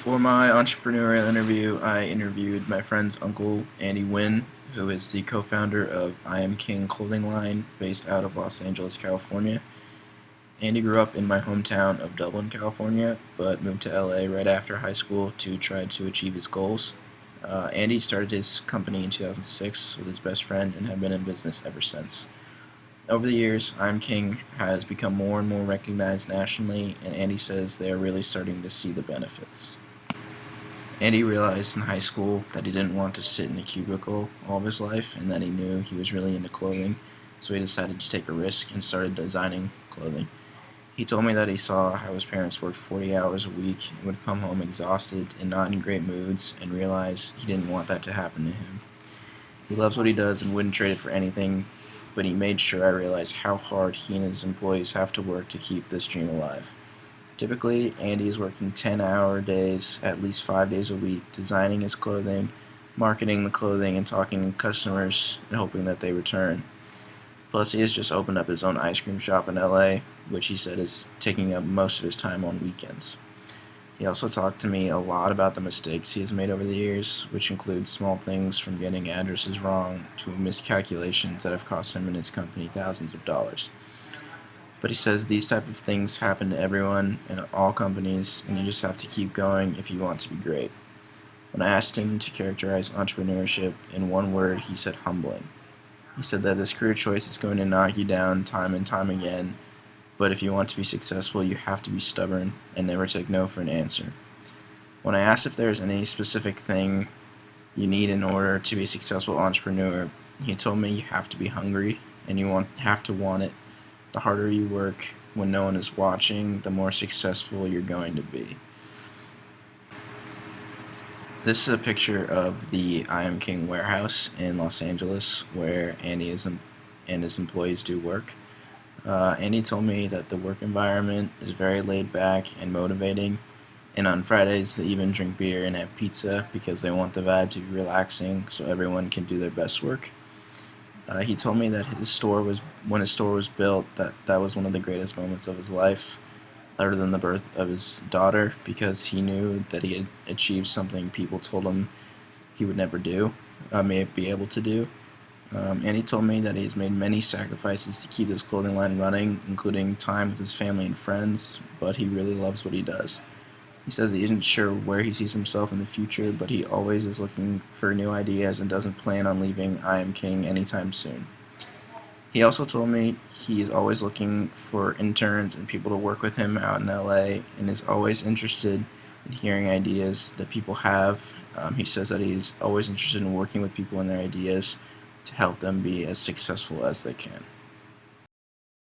For my entrepreneurial interview, I interviewed my friend's uncle, Andy Wynn, who is the co-founder of I Am King clothing line based out of Los Angeles, California. Andy grew up in my hometown of Dublin, California, but moved to LA right after high school to try to achieve his goals. Andy started his company in 2006 with his best friend and have been in business ever since. Over the years, I Am King has become more and more recognized nationally, and Andy says they are really starting to see the benefits. Andy realized in high school that he didn't want to sit in a cubicle all of his life and that he knew he was really into clothing, so he decided to take a risk and started designing clothing. He told me that he saw how his parents worked 40 hours a week and would come home exhausted and not in great moods and realized he didn't want that to happen to him. He loves what he does and wouldn't trade it for anything, but he made sure I realized how hard he and his employees have to work to keep this dream alive. Typically, Andy is working 10-hour days at least 5 days a week, designing his clothing, marketing the clothing, and talking to customers and hoping that they return. Plus, he has just opened up his own ice cream shop in LA, which he said is taking up most of his time on weekends. He also talked to me a lot about the mistakes he has made over the years, which include small things from getting addresses wrong to miscalculations that have cost him and his company thousands of dollars. But he says these type of things happen to everyone in all companies, and you just have to keep going if you want to be great. When I asked him to characterize entrepreneurship in one word, he said humbling. He said that this career choice is going to knock you down time and time again, but if you want to be successful, you have to be stubborn and never take no for an answer. When I asked if there's any specific thing you need in order to be a successful entrepreneur, he told me you have to be hungry and you have to want it. The harder you work when no one is watching, the more successful you're going to be. This is a picture of the I Am King warehouse in Los Angeles where Andy and his employees do work. Andy told me that the work environment is very laid back and motivating, and on Fridays they even drink beer and have pizza because they want the vibe to be relaxing so everyone can do their best work. He told me that when his store was built, that was one of the greatest moments of his life, other than the birth of his daughter, because he knew that he had achieved something people told him he would never do, may be able to do. And he told me that he has made many sacrifices to keep his clothing line running, including time with his family and friends, but he really loves what he does. He says he isn't sure where he sees himself in the future, but he always is looking for new ideas and doesn't plan on leaving I Am King anytime soon. He also told me he is always looking for interns and people to work with him out in LA and is always interested in hearing ideas that people have. He says that he's always interested in working with people and their ideas to help them be as successful as they can.